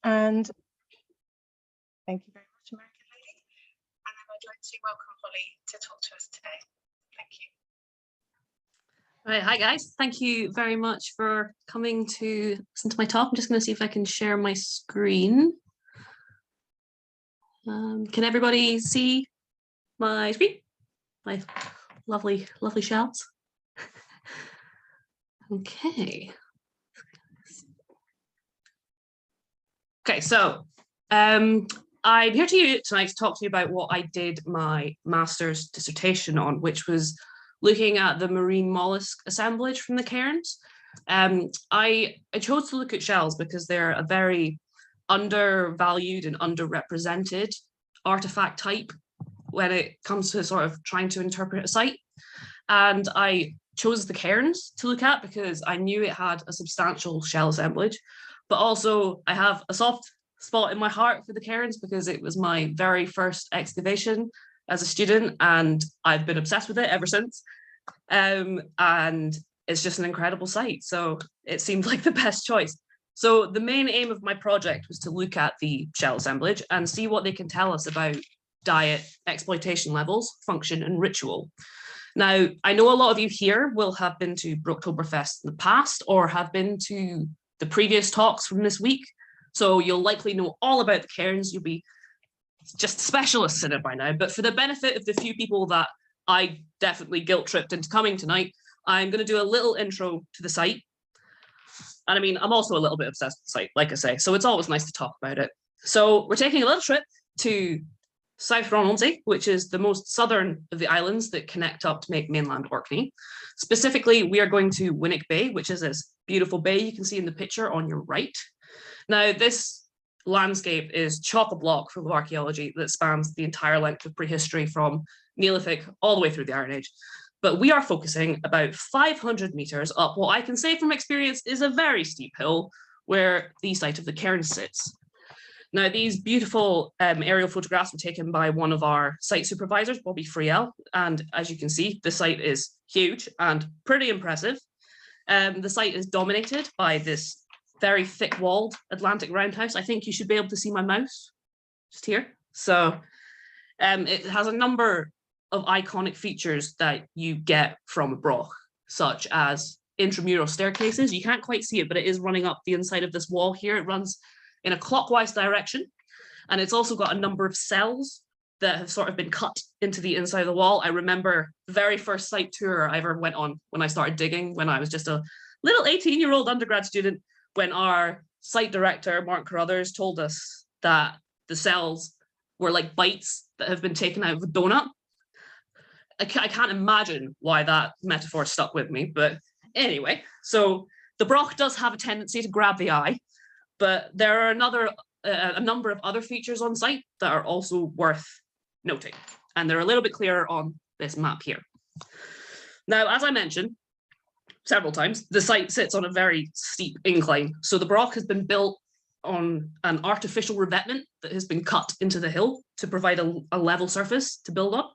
And thank you very much, American lady. And then I'd like to welcome Holly to talk to us today. Thank you. Right, hi guys. Thank you very much for coming to listen to my talk. I'm just going to see if I can share my screen. Can everybody see my screen? My lovely, lovely shells. Okay. Okay, so I'm here tonight to talk to you about what I did my master's dissertation on, which was looking at the marine mollusk assemblage from the Cairns. I chose to look at shells because they're a very undervalued and underrepresented artifact type when it comes to sort of trying to interpret a site. And I chose the Cairns to look at because I knew it had a substantial shell assemblage, but also I have a soft spot in my heart for the Cairns because it was my very first excavation as a student and I've been obsessed with it ever since. And it's just an incredible site. So it seemed like the best choice. So the main aim of my project was to look at the shell assemblage and see what they can tell us about diet, exploitation levels, function and ritual. Now, I know a lot of you here will have been to Brochtoberfest in the past or have been to the previous talks from this week. So you'll likely know all about the Cairns. You'll be just specialists in it by now. But for the benefit of the few people that I definitely guilt tripped into coming tonight, I'm going to do a little intro to the site. And I mean, I'm also a little bit obsessed with the site, like I say, so it's always nice to talk about it. So we're taking a little trip to South Ronaldsay, which is the most southern of the islands that connect up to make mainland Orkney. Specifically, we are going to Winnick Bay, which is this beautiful bay you can see in the picture on your right. Now, this landscape is chock-a-block full of archaeology that spans the entire length of prehistory from Neolithic all the way through the Iron Age. But we are focusing about 500 meters up what I can say from experience is a very steep hill where the site of the Cairns sits. Now, these beautiful aerial photographs were taken by one of our site supervisors, Bobby Friel, and as you can see, the site is huge and pretty impressive. The site is dominated by this very thick-walled Atlantic roundhouse. I think you should be able to see my mouse just here. So it has a number of iconic features that you get from a broch, such as intramural staircases. You can't quite see it, but it is running up the inside of this wall here. It runs in a clockwise direction. And it's also got a number of cells that have sort of been cut into the inside of the wall. I remember the very first site tour I ever went on when I started digging, when I was just a little 18-year-old undergrad student, when our site director, Mark Carruthers, told us that the cells were like bites that have been taken out of a donut. I can't imagine why that metaphor stuck with me, but anyway, so the broch does have a tendency to grab the eye, but there are a number of other features on site that are also worth noting, and they're a little bit clearer on this map here. Now, as I mentioned several times, the site sits on a very steep incline, so the broch has been built on an artificial revetment that has been cut into the hill to provide a level surface to build up.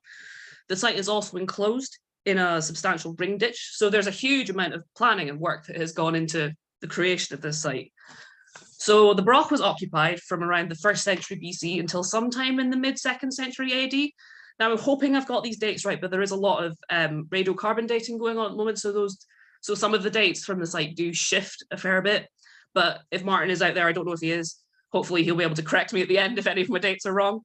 The site is also enclosed in a substantial ring ditch, so there's a huge amount of planning and work that has gone into the creation of this site. So the broch was occupied from around the 1st century BC until sometime in the mid-2nd century AD. Now, I'm hoping I've got these dates right, but there is a lot of radiocarbon dating going on at the moment, so some of the dates from the site do shift a fair bit. But if Martin is out there, I don't know if he is, hopefully he'll be able to correct me at the end if any of my dates are wrong.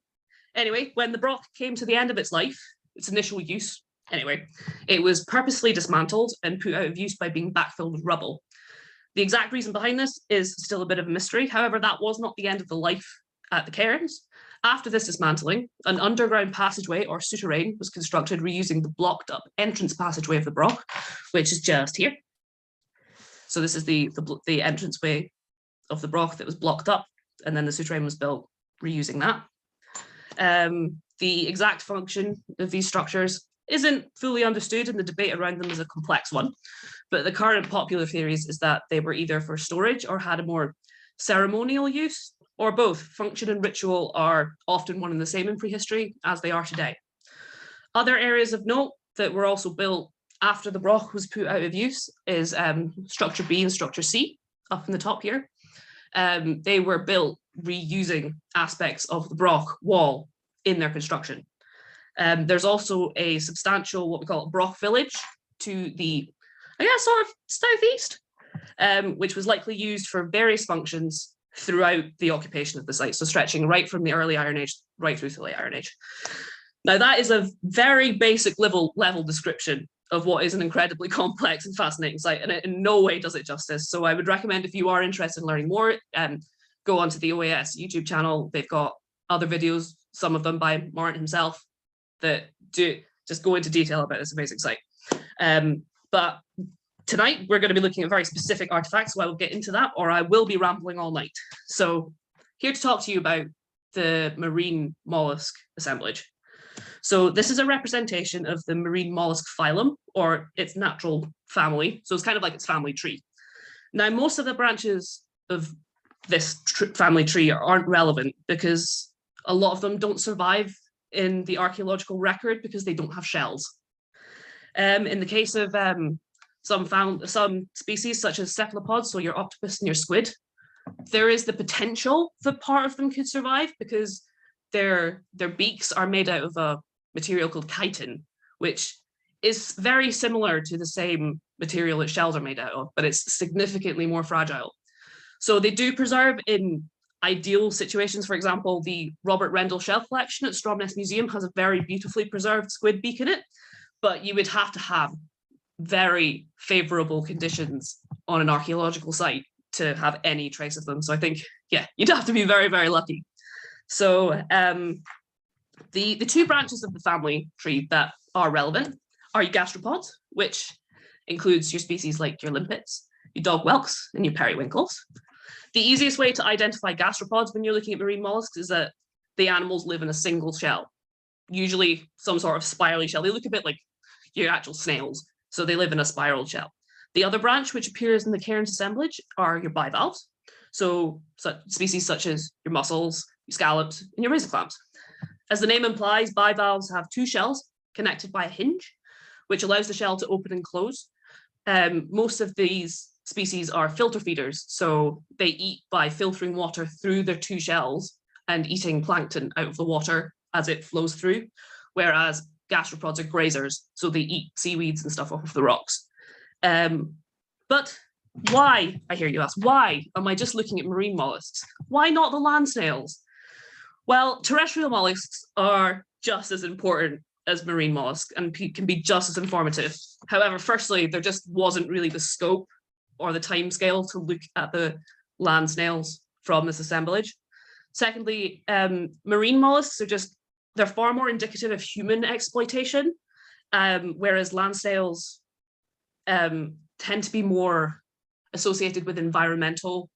Anyway, when the broch came to the end of its life, its initial use, anyway, it was purposely dismantled and put out of use by being backfilled with rubble. The exact reason behind this is still a bit of a mystery. However, that was not the end of the life at the Cairns. After this dismantling, an underground passageway or souterrain was constructed reusing the blocked up entrance passageway of the broch, which is just here. So this is the entranceway of the broch that was blocked up, and then the souterrain was built reusing that. The exact function of these structures isn't fully understood, and the debate around them is a complex one. But the current popular theories is that they were either for storage or had a more ceremonial use, or both. Function and ritual are often one and the same in prehistory as they are today. Other areas of note that were also built after the broch was put out of use is structure B and structure C up in the top here. They were built reusing aspects of the broch wall in their construction. There's also a substantial, what we call a broch village to the, I guess, sort of southeast, which was likely used for various functions throughout the occupation of the site, so stretching right from the early Iron Age right through to the late Iron Age. Now, that is a very basic level description of what is an incredibly complex and fascinating site, and it in no way does it justice. So I would recommend, if you are interested in learning more, go onto the OAS YouTube channel. They've got other videos, some of them by Martin himself, that do just go into detail about this amazing site. But tonight, we're going to be looking at very specific artifacts, so I will get into that, or I will be rambling all night. So here to talk to you about the marine mollusk assemblage. So this is a representation of the marine mollusk phylum, or its natural family. So it's kind of like its family tree. Now, most of the branches of this family tree aren't relevant because a lot of them don't survive in the archaeological record because they don't have shells. In the case of some species such as cephalopods, so your octopus and your squid, there is the potential that part of them could survive because their beaks are made out of a material called chitin, which is very similar to the same material that shells are made out of, but it's significantly more fragile. So they do preserve in ideal situations. For example, the Robert Rendell Shell Collection at Stromness Museum has a very beautifully preserved squid beak in it, but you would have to have very favorable conditions on an archaeological site to have any trace of them. So I think, yeah, you'd have to be very, very lucky. So the two branches of the family tree that are relevant are your gastropods, which includes your species like your limpets, your dog whelks, and your periwinkles. The easiest way to identify gastropods when you're looking at marine mollusks is that the animals live in a single shell, usually some sort of spirally shell. They look a bit like your actual snails, so they live in a spiral shell. The other branch, which appears in the Cairns assemblage, are your bivalves, so species such as your mussels, your scallops, and your razor clams. As the name implies, bivalves have two shells connected by a hinge, which allows the shell to open and close. Most of these species are filter feeders, so they eat by filtering water through their two shells and eating plankton out of the water as it flows through, whereas gastropods are grazers, so they eat seaweeds and stuff off of the rocks. But why, I hear you ask, why am I just looking at marine mollusks? Why not the land snails? Well, terrestrial mollusks are just as important as marine mollusks and can be just as informative. However, firstly, there just wasn't really the scope or the time scale to look at the land snails from this assemblage. Secondly, marine mollusks are they're far more indicative of human exploitation, whereas land snails tend to be more associated with environmental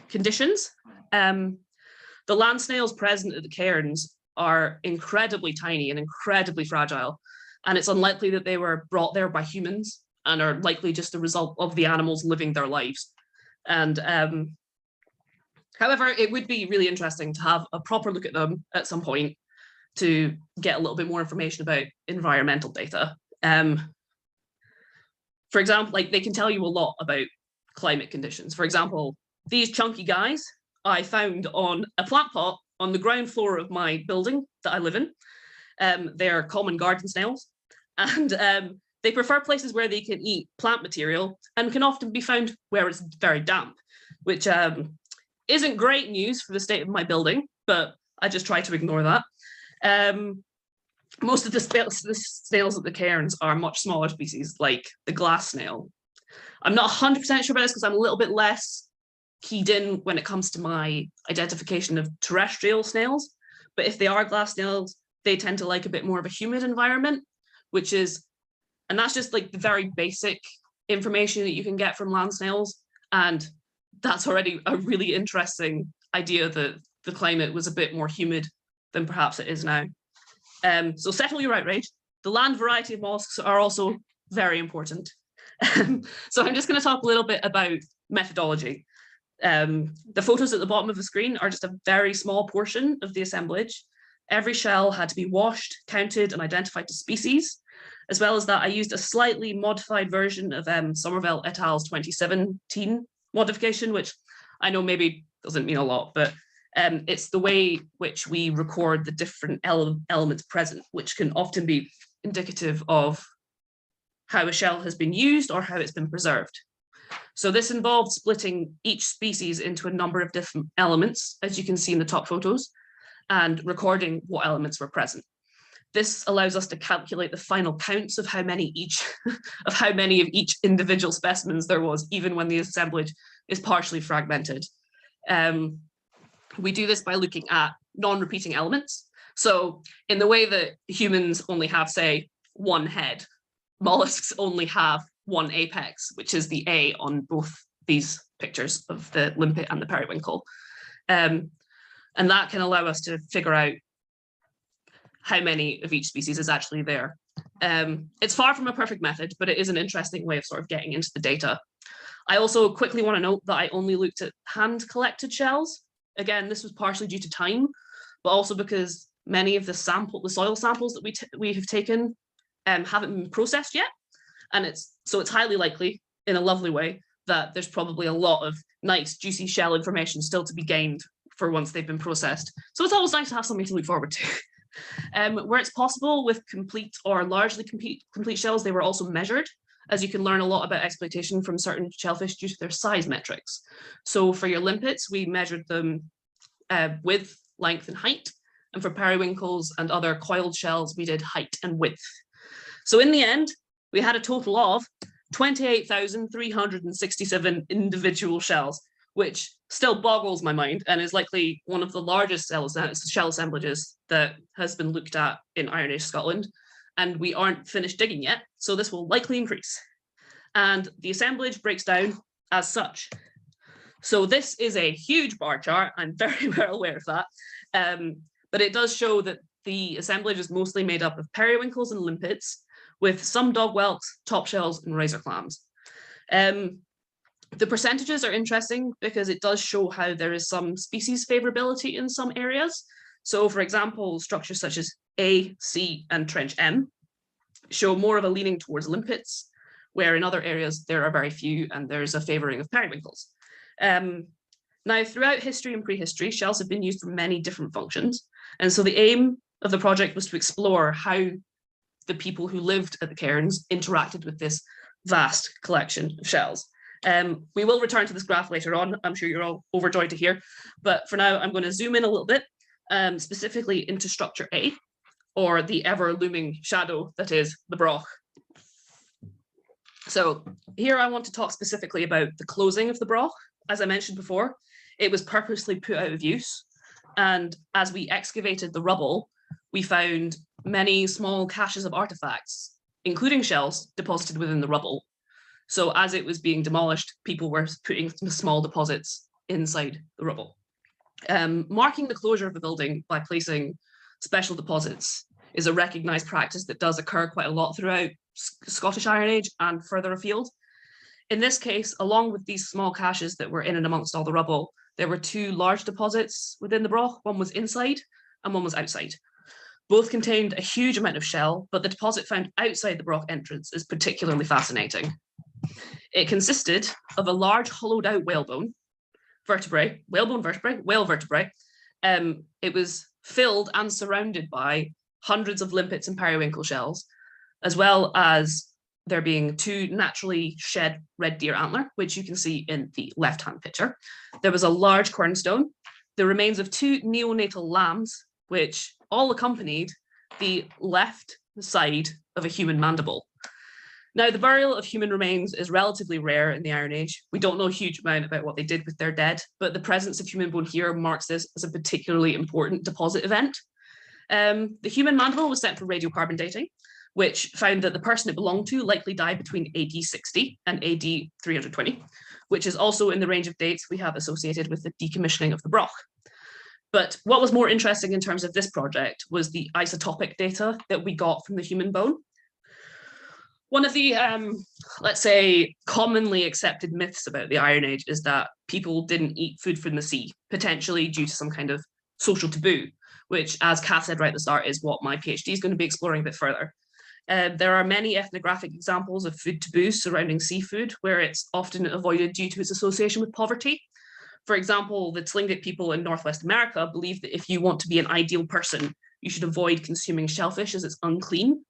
conditions. The land snails present at the cairns are incredibly tiny and incredibly fragile, and it's unlikely that they were brought there by humans and are likely just a result of the animals living their lives. And however, it would be really interesting to have a proper look at them at some point to get a little bit more information about environmental data. For example, like they can tell you a lot about climate conditions. For example, these chunky guys I found on a plant pot on the ground floor of my building that I live in. They're common garden snails, and they prefer places where they can eat plant material and can often be found where it's very damp, which isn't great news for the state of my building, but I just try to ignore that. Most of the snails at the cairns are much smaller species, like the glass snail. I'm not 100% sure about this because I'm a little bit less keyed in when it comes to my identification of terrestrial snails, but if they are glass snails, they tend to like a bit more of a humid environment, and that's just like the very basic information that you can get from land snails, and that's already a really interesting idea that the climate was a bit more humid than perhaps it is now. So settle your outrage. The land variety of mollusks are also very important. So I'm just going to talk a little bit about methodology. The photos at the bottom of the screen are just a very small portion of the assemblage. Every shell had to be washed, counted, and identified to species. As well as that, I used a slightly modified version of Somerville et al.'s 2017 modification, which I know maybe doesn't mean a lot, but It's the way which we record the different elements present, which can often be indicative of how a shell has been used or how it's been preserved. So this involved splitting each species into a number of different elements, as you can see in the top photos, and recording what elements were present. This allows us to calculate the final counts of how many of each individual specimens there was, even when the assemblage is partially fragmented. We do this by looking at non-repeating elements. So in the way that humans only have, say, one head, mollusks only have one apex, which is the A on both these pictures of the limpet and the periwinkle. And that can allow us to figure out how many of each species is actually there. It's far from a perfect method, but it is an interesting way of sort of getting into the data. I also quickly want to note that I only looked at hand-collected shells. Again, this was partially due to time, but also because many of the soil samples that we have taken haven't been processed yet. And it's highly likely, in a lovely way, that there's probably a lot of nice, juicy shell information still to be gained for once they've been processed. So it's always nice to have something to look forward to. Where it's possible with complete or largely complete shells, they were also measured, as you can learn a lot about exploitation from certain shellfish due to their size metrics. So for your limpets, we measured them width, length, and height. And for periwinkles and other coiled shells, we did height and width. So in the end, we had a total of 28,367 individual shells, which still boggles my mind and is likely one of the largest shell assemblages that has been looked at in Iron Age Scotland. And we aren't finished digging yet, so this will likely increase. And the assemblage breaks down as such. So this is a huge bar chart. I'm very well aware of that. But it does show that the assemblage is mostly made up of periwinkles and limpets, with some dog whelks, top shells, and razor clams. The percentages are interesting because it does show how there is some species favorability in some areas. So for example, structures such as A, C, and Trench M show more of a leaning towards limpets, where in other areas there are very few and there's a favoring of periwinkles. Now, throughout history and prehistory, shells have been used for many different functions. And so the aim of the project was to explore how the people who lived at the Cairns interacted with this vast collection of shells. We will return to this graph later on. I'm sure you're all overjoyed to hear. But for now, I'm going to zoom in a little bit, specifically into structure A, or the ever-looming shadow that is the broch. So here I want to talk specifically about the closing of the broch. As I mentioned before, it was purposely put out of use. And as we excavated the rubble, we found many small caches of artifacts, including shells deposited within the rubble. So as it was being demolished, people were putting small deposits inside the rubble. Marking the closure of a building by placing special deposits is a recognised practice that does occur quite a lot throughout Scottish Iron Age and further afield. In this case, along with these small caches that were in and amongst all the rubble, there were two large deposits within the broch. One was inside and one was outside. Both contained a huge amount of shell, but the deposit found outside the broch entrance is particularly fascinating. It consisted of a large hollowed out whale vertebrae. It was filled and surrounded by hundreds of limpets and periwinkle shells, as well as there being two naturally shed red deer antler, which you can see in the left-hand picture. There was a large cornerstone, the remains of two neonatal lambs, which all accompanied the left side of a human mandible. Now, the burial of human remains is relatively rare in the Iron Age. We don't know a huge amount about what they did with their dead, but the presence of human bone here marks this as a particularly important deposit event. The human mandible was sent for radiocarbon dating, which found that the person it belonged to likely died between AD 60 and AD 320, which is also in the range of dates we have associated with the decommissioning of the broch. But what was more interesting in terms of this project was the isotopic data that we got from the human bone. One of the, let's say, commonly accepted myths about the Iron Age is that people didn't eat food from the sea, potentially due to some kind of social taboo, which, as Kath said right at the start, is what my PhD is going to be exploring a bit further. There are many ethnographic examples of food taboos surrounding seafood, where it's often avoided due to its association with poverty. For example, the Tlingit people in Northwest America believe that if you want to be an ideal person, you should avoid consuming shellfish as it's unclean.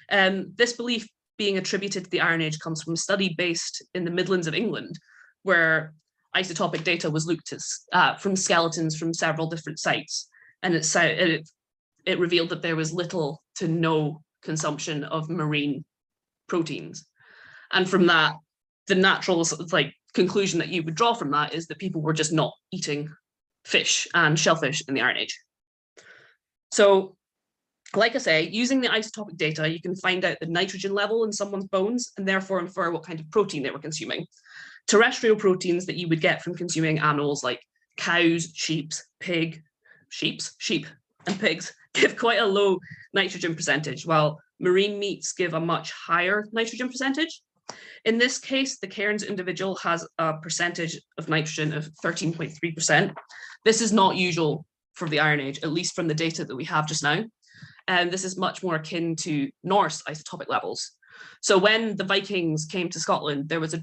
This belief being attributed to the Iron Age comes from a study based in the Midlands of England, where isotopic data was looked at from skeletons from several different sites. And it revealed that there was little to no consumption of marine proteins. And from that, the natural conclusion that you would draw from that is that people were just not eating fish and shellfish in the Iron Age. So, like I say, using the isotopic data, you can find out the nitrogen level in someone's bones and therefore infer what kind of protein they were consuming. Terrestrial proteins that you would get from consuming animals like cows, sheep, and pigs give quite a low nitrogen percentage, while marine meats give a much higher nitrogen percentage. In this case, the Cairns individual has a percentage of nitrogen of 13.3%. This is not usual for the Iron Age, at least from the data that we have just now. And this is much more akin to Norse isotopic levels. So when the Vikings came to Scotland, there was a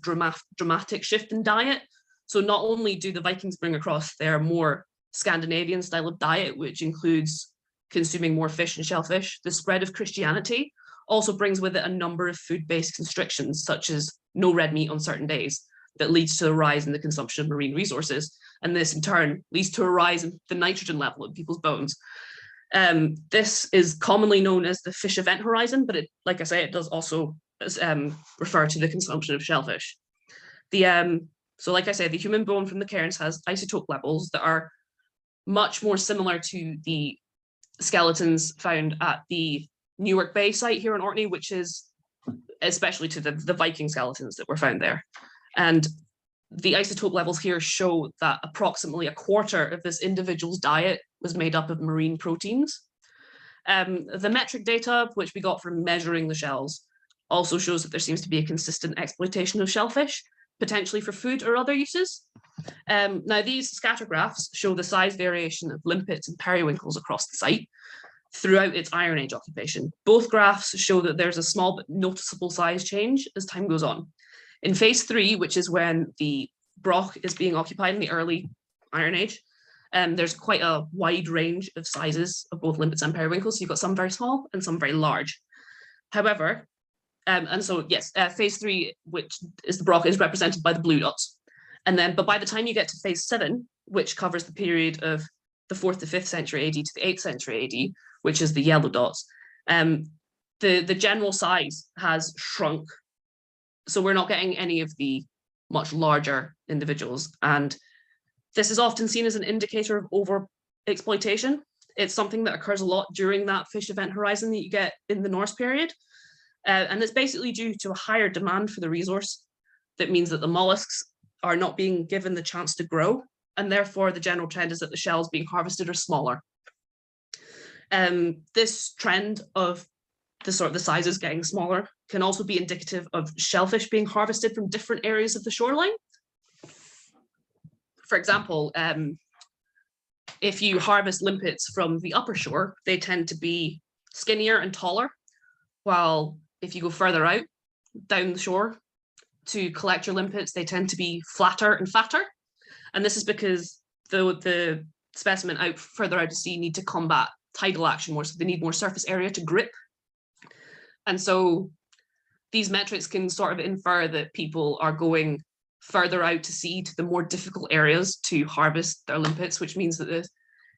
dramatic shift in diet. So not only do the Vikings bring across their more Scandinavian style of diet, which includes consuming more fish and shellfish, the spread of Christianity also brings with it a number of food-based constrictions, such as no red meat on certain days, that leads to a rise in the consumption of marine resources. And this in turn leads to a rise in the nitrogen level in people's bones. This is commonly known as the fish event horizon, but like I say, it does also refer to the consumption of shellfish. So like I say, the human bone from the Cairns has isotope levels that are much more similar to the skeletons found at the Newark Bay site here in Orkney, which is especially to the Viking skeletons that were found there. And the isotope levels here show that approximately a quarter of this individual's diet was made up of marine proteins. The metric data, which we got from measuring the shells, also shows that there seems to be a consistent exploitation of shellfish, potentially for food or other uses. Now, these scatter graphs show the size variation of limpets and periwinkles across the site throughout its Iron Age occupation. Both graphs show that there's a small but noticeable size change as time goes on. In phase 3, which is when the broch is being occupied in the early Iron Age, there's quite a wide range of sizes of both limpets and periwinkles. So you've got some very small and some very large. However, and so yes, phase 3, which is the broch, is represented by the blue dots. And then, but by the time you get to phase 7, which covers the period of the 4th to 5th century AD to the 8th century AD, which is the yellow dots, the general size has shrunk. So we're not getting any of the much larger individuals. And this is often seen as an indicator of over-exploitation. It's something that occurs a lot during that fish event horizon that you get in the Norse period. And it's basically due to a higher demand for the resource. That means that the mollusks are not being given the chance to grow. And therefore, the general trend is that the shells being harvested are smaller. This trend of the sizes getting smaller can also be indicative of shellfish being harvested from different areas of the shoreline. For example, if you harvest limpets from the upper shore, they tend to be skinnier and taller, while if you go further out down the shore to collect your limpets, they tend to be flatter and fatter. And this is because the specimen out further out to sea need to combat tidal action more, so they need more surface area to grip. And so these metrics can sort of infer that people are going further out to sea to the more difficult areas to harvest their limpets, which means that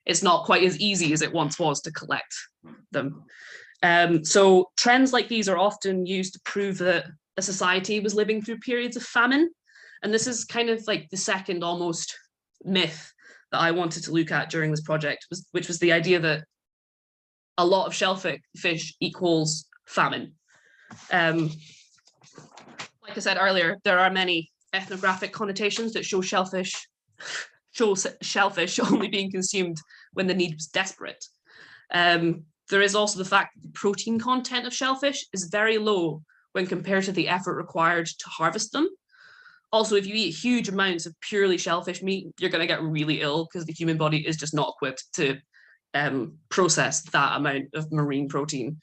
it's not quite as easy as it once was to collect them. So trends like these are often used to prove that a society was living through periods of famine. And this is kind of like the second almost myth that I wanted to look at during this project, which was the idea that a lot of shellfish equals famine. Like I said earlier, there are many ethnographic connotations that show shellfish only being consumed when the need was desperate. There is also the fact that the protein content of shellfish is very low when compared to the effort required to harvest them. Also, if you eat huge amounts of purely shellfish meat, you're going to get really ill because the human body is just not equipped to process that amount of marine protein.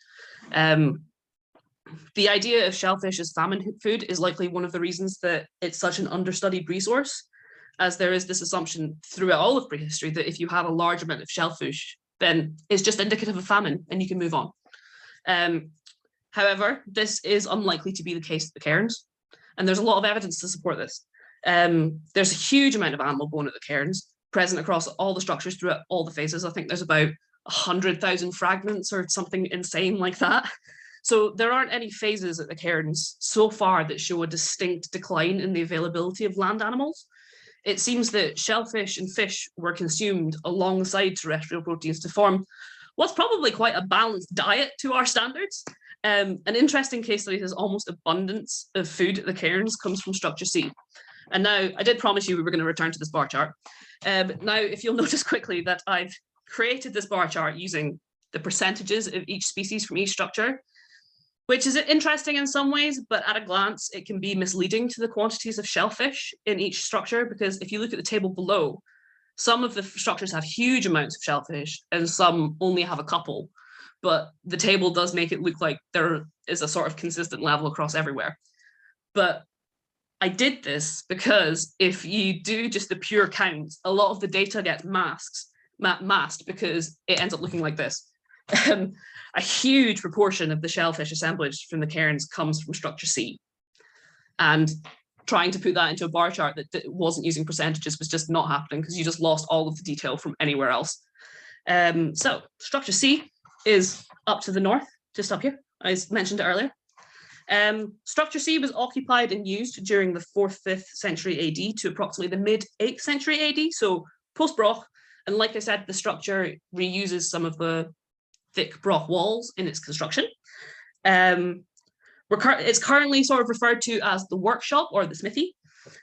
The idea of shellfish as famine food is likely one of the reasons that it's such an understudied resource. as there is this assumption throughout all of prehistory that if you have a large amount of shellfish, then it's just indicative of famine and you can move on. However, this is unlikely to be the case at the Cairns, and there's a lot of evidence to support this. There's a huge amount of animal bone at the Cairns, present across all the structures throughout all the phases. I think there's about 100,000 fragments or something insane like that. So there aren't any phases at the Cairns so far that show a distinct decline in the availability of land animals. It seems that shellfish and fish were consumed alongside terrestrial proteins to form what's probably quite a balanced diet to our standards. An interesting case study is almost abundance of food at the Cairns comes from structure C. And now, I did promise you we were going to return to this bar chart. Now, if you'll notice quickly that I've created this bar chart using the percentages of each species from each structure, which is interesting in some ways, but at a glance, it can be misleading to the quantities of shellfish in each structure, because if you look at the table below, some of the structures have huge amounts of shellfish and some only have a couple, but the table does make it look like there is a sort of consistent level across everywhere. But I did this because if you do just the pure counts, a lot of the data gets masked because it ends up looking like this. A huge proportion of the shellfish assemblage from the Cairns comes from structure C. And trying to put that into a bar chart that wasn't using percentages was just not happening because you just lost all of the detail from anywhere else. So structure C is up to the north, just up here. I mentioned it earlier. Structure C was occupied and used during the 4th, 5th century AD to approximately the mid-8th century AD, so post-Broch. And like I said, the structure reuses some of the thick Broch walls in its construction. It's currently sort of referred to as the workshop or the smithy.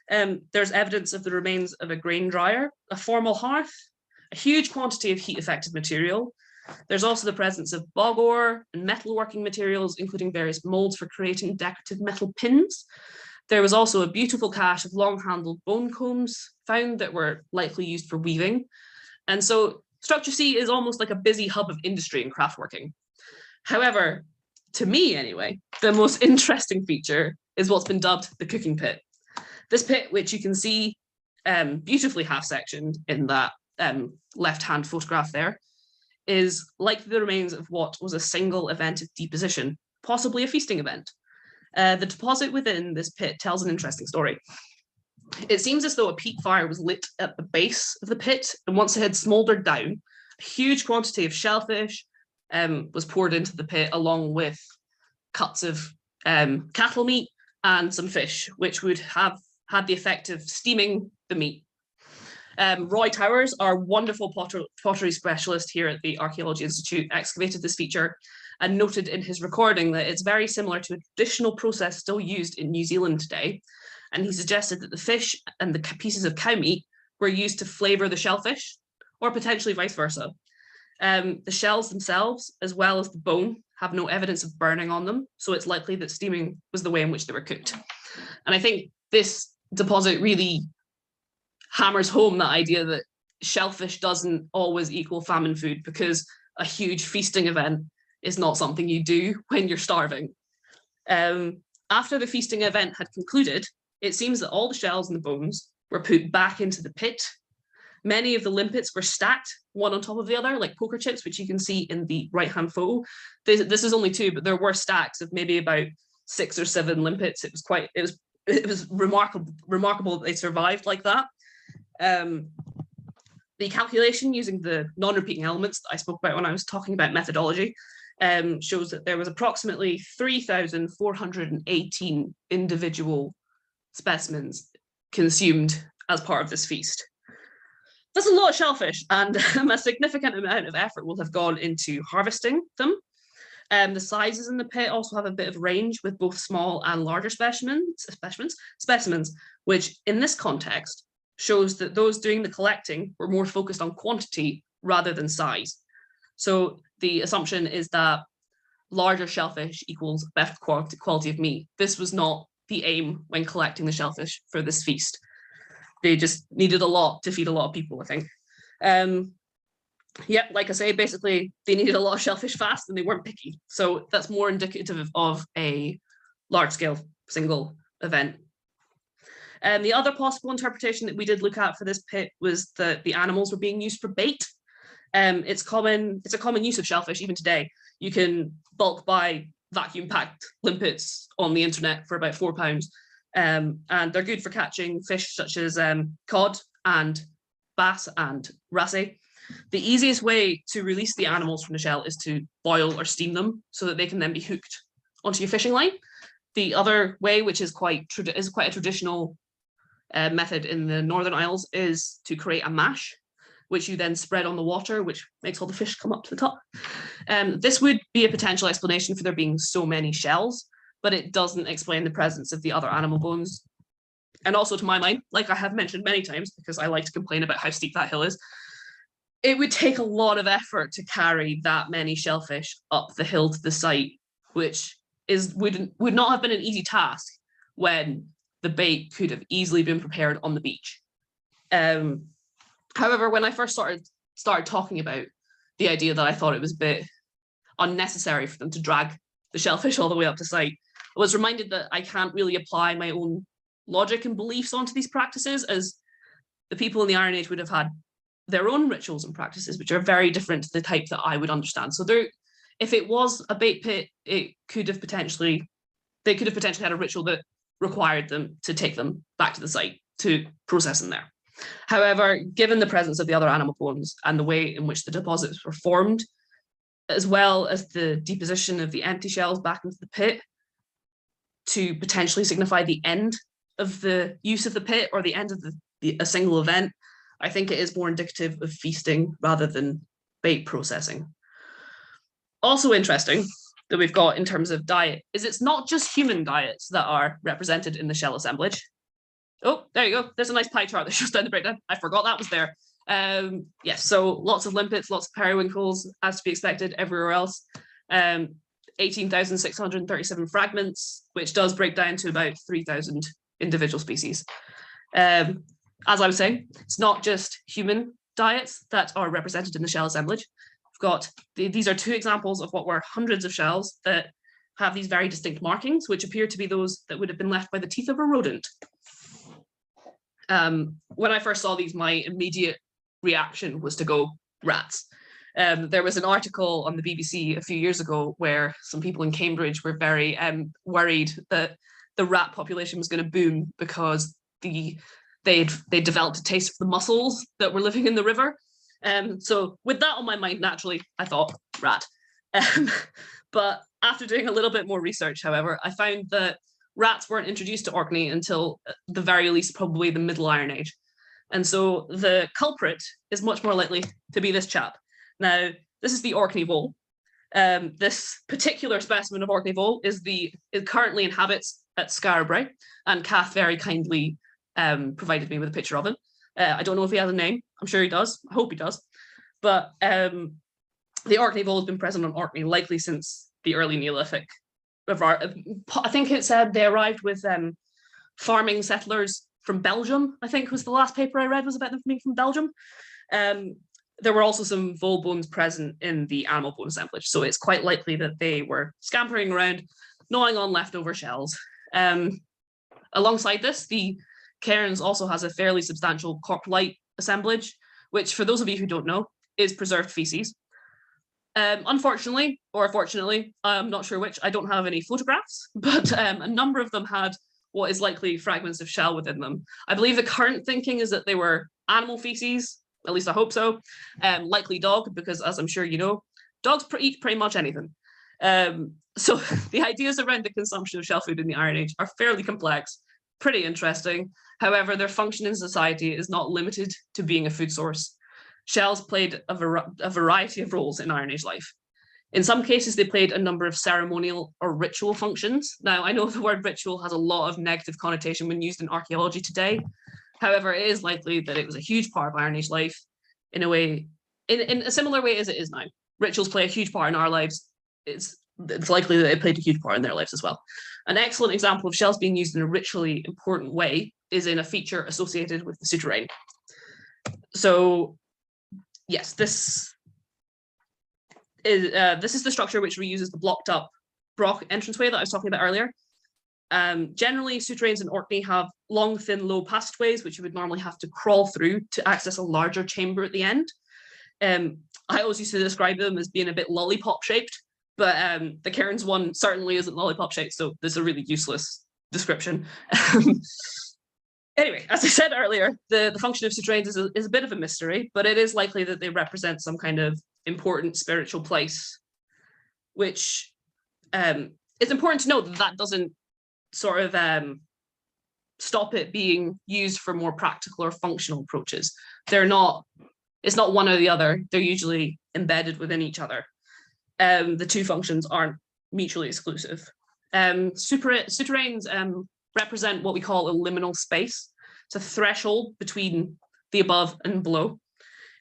There's evidence of the remains of a grain dryer, a formal hearth, a huge quantity of heat-affected material. There's also the presence of bog ore and metalworking materials, including various molds for creating decorative metal pins. There was also a beautiful cache of long-handled bone combs found that were likely used for weaving. And so structure C is almost like a busy hub of industry and craftworking. However, to me anyway, the most interesting feature is what's been dubbed the cooking pit. This pit, which you can see beautifully half-sectioned in that left-hand photograph there, is like the remains of what was a single event of deposition, possibly a feasting event. The deposit within this pit tells an interesting story. It seems as though a peat fire was lit at the base of the pit, and once it had smoldered down, a huge quantity of shellfish was poured into the pit, along with cuts of cattle meat and some fish, which would have had the effect of steaming the meat. Roy Towers, our wonderful pottery specialist here at the Archaeology Institute, excavated this feature and noted in his recording that it's very similar to a traditional process still used in New Zealand today. And he suggested that the fish and the pieces of cow meat were used to flavour the shellfish, or potentially vice versa. The shells themselves, as well as the bone, have no evidence of burning on them, so it's likely that steaming was the way in which they were cooked. And I think this deposit really hammers home that idea that shellfish doesn't always equal famine food, because a huge feasting event is not something you do when you're starving. After the feasting event had concluded, it seems that all the shells and the bones were put back into the pit. Many of the limpets were stacked one on top of the other, like poker chips, which you can see in the right-hand photo. This is only 2, but there were stacks of maybe about 6 or 7 limpets. It was remarkable that they survived like that. The calculation using the non-repeating elements that I spoke about when I was talking about methodology shows that there was approximately 3,418 individual specimens consumed as part of this feast. That's a lot of shellfish, and a significant amount of effort will have gone into harvesting them. The sizes in the pit also have a bit of range, with both small and larger specimens, which in this context shows that those doing the collecting were more focused on quantity rather than size. So the assumption is that larger shellfish equals better quality of meat. This was not the aim when collecting the shellfish for this feast. They just needed a lot to feed a lot of people, I think. Yeah, like I say, basically they needed a lot of shellfish fast and they weren't picky. So that's more indicative of a large-scale single event. The other possible interpretation that we did look at for this pit was that the animals were being used for bait. It's a common use of shellfish even today. You can bulk buy vacuum packed limpets on the internet for about £4. And they're good for catching fish such as cod and bass and wrasse. The easiest way to release the animals from the shell is to boil or steam them so that they can then be hooked onto your fishing line. The other way, which is quite a traditional method in the Northern Isles, is to create a mash, which you then spread on the water, which makes all the fish come up to the top. This would be a potential explanation for there being so many shells, but it doesn't explain the presence of the other animal bones. And also, to my mind, like I have mentioned many times, because I like to complain about how steep that hill is, it would take a lot of effort to carry that many shellfish up the hill to the site, which would not have been an easy task when the bait could have easily been prepared on the beach. However, when I first started talking about the idea that I thought it was a bit unnecessary for them to drag the shellfish all the way up to site, I was reminded that I can't really apply my own logic and beliefs onto these practices, as the people in the Iron Age would have had their own rituals and practices, which are very different to the type that I would understand. So if it was a bait pit, they could have potentially had a ritual that required them to take them back to the site to process them there. However, given the presence of the other animal bones and the way in which the deposits were formed, as well as the deposition of the empty shells back into the pit to potentially signify the end of the use of the pit or the end of a single event, I think it is more indicative of feasting rather than bait processing. Also interesting that we've got in terms of diet is it's not just human diets that are represented in the shell assemblage. Oh, there you go. There's a nice pie chart that shows down the breakdown. I forgot that was there. Yes, so lots of limpets, lots of periwinkles, as to be expected everywhere else. 18,637 fragments, which does break down to about 3,000 individual species. As I was saying, it's not just human diets that are represented in the shell assemblage. We've got, these are two examples of what were hundreds of shells that have these very distinct markings, which appear to be those that would have been left by the teeth of a rodent. When I first saw these, my immediate reaction was to go rats. There was an article on the BBC a few years ago where some people in Cambridge were very worried that the rat population was going to boom because they developed a taste for the mussels that were living in the river. So with that on my mind, naturally, I thought rat. But after doing a little bit more research, however, I found that rats weren't introduced to Orkney until the very least probably the Middle Iron Age. And so the culprit is much more likely to be this chap. Now, this is the Orkney vole. This particular specimen of Orkney vole it currently inhabits at Scarborough, and Kath very kindly provided me with a picture of him. I don't know if he has a name. I'm sure he does. I hope he does. But the Orkney vole has been present on Orkney likely since the early Neolithic. I think it said they arrived with farming settlers from Belgium, I think was the last paper I read was about them being from Belgium. There were also some vole bones present in the animal bone assemblage, so it's quite likely that they were scampering around, gnawing on leftover shells. Alongside this, the Cairns also has a fairly substantial cork-light assemblage, which, for those of you who don't know, is preserved feces. Unfortunately, or fortunately, I'm not sure which, I don't have any photographs, but a number of them had what is likely fragments of shell within them. I believe the current thinking is that they were animal feces, at least I hope so, likely dog, because as I'm sure you know, dogs eat pretty much anything. So the ideas around the consumption of shell food in the Iron Age are fairly complex, pretty interesting. However, their function in society is not limited to being a food source. Shells played a variety of roles in Iron Age life. In some cases, they played a number of ceremonial or ritual functions. Now, I know the word ritual has a lot of negative connotation when used in archaeology today. However, it is likely that it was a huge part of Iron Age life in a way, in a similar way as it is now. Rituals play a huge part in our lives. It's likely that it played a huge part in their lives as well. An excellent example of shells being used in a ritually important way is in a feature associated with the souterrain. So, yes, this is the structure which reuses the blocked up broch entranceway that I was talking about earlier. Generally, souterrains in Orkney have long, thin, low passageways, which you would normally have to crawl through to access a larger chamber at the end. I always used to describe them as being a bit lollipop shaped, but the Cairns one certainly isn't lollipop shaped, so this is a really useless description. Anyway, as I said earlier, the function of souterrains is a bit of a mystery, but it is likely that they represent some kind of important spiritual place, which it's important to note that that doesn't sort of stop it being used for more practical or functional approaches. It's not one or the other. They're usually embedded within each other. The two functions aren't mutually exclusive. Souterrains represent what we call a liminal space. It's a threshold between the above and below.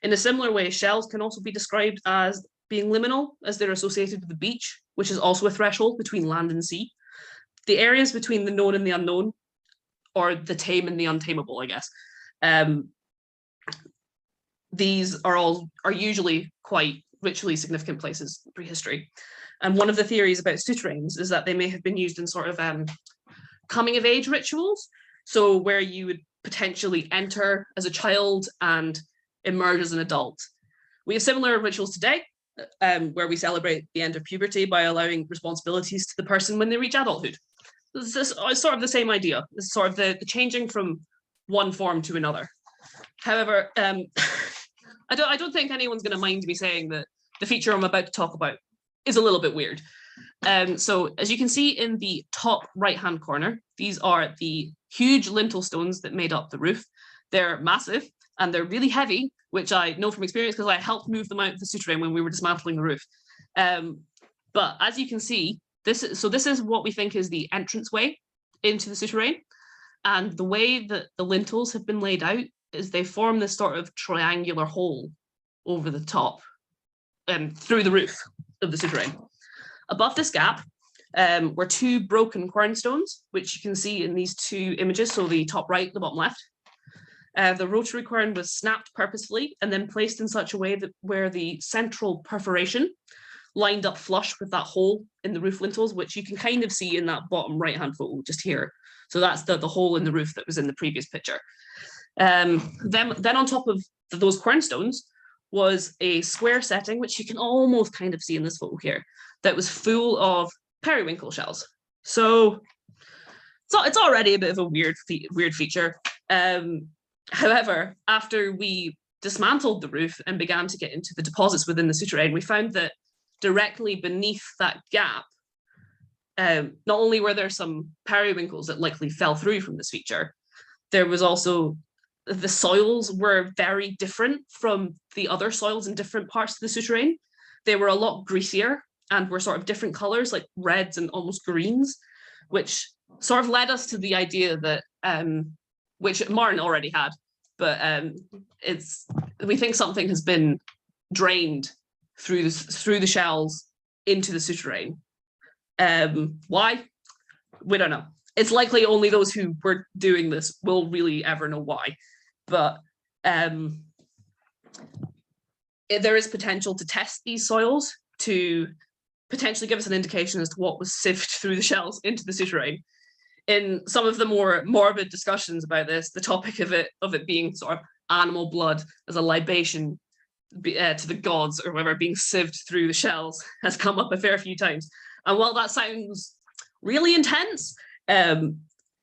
In a similar way, shells can also be described as being liminal, as they're associated with the beach, which is also a threshold between land and sea. The areas between the known and the unknown, or the tame and the untamable, I guess, these are usually quite ritually significant places in prehistory. And one of the theories about souterrains is that they may have been used in sort of coming of age rituals. So where you would potentially enter as a child and emerge as an adult. We have similar rituals today, where we celebrate the end of puberty by allowing responsibilities to the person when they reach adulthood. This is sort of the same idea. This is sort of the changing from one form to another. However, I don't think anyone's going to mind me saying that the feature I'm about to talk about is a little bit weird. So as you can see in the top right-hand corner, these are the huge lintel stones that made up the roof. They're massive and they're really heavy, which I know from experience because I helped move them out of the souterrain when we were dismantling the roof. But as you can see, this is what we think is the entranceway into the souterrain. And the way that the lintels have been laid out is they form this sort of triangular hole over the top through the roof of the souterrain. Above this gap were two broken quernstones, which you can see in these two images, so the top right, the bottom left. The rotary quern was snapped purposefully and then placed in such a way that where the central perforation lined up flush with that hole in the roof lintels, which you can kind of see in that bottom right-hand photo just here. So that's the hole in the roof that was in the previous picture. Then on top of those quernstones was a square setting, which you can almost kind of see in this photo here, that was full of periwinkle shells. So it's already a bit of a weird feature. However, after we dismantled the roof and began to get into the deposits within the souterrain, we found that directly beneath that gap, not only were there some periwinkles that likely fell through from this feature, there was also the soils were very different from the other soils in different parts of the souterrain. They were a lot greasier and were sort of different colors, like reds and almost greens, which sort of led us to the idea that, which Martin already had, but we think something has been drained through the shells into the souterrain. Why? We don't know. It's likely only those who were doing this will really ever know why. But there is potential to test these soils to potentially give us an indication as to what was sieved through the shells into the souterrain. In some of the more morbid discussions about this, the topic of it being sort of animal blood as a libation to the gods or whatever being sieved through the shells has come up a fair few times. And while that sounds really intense,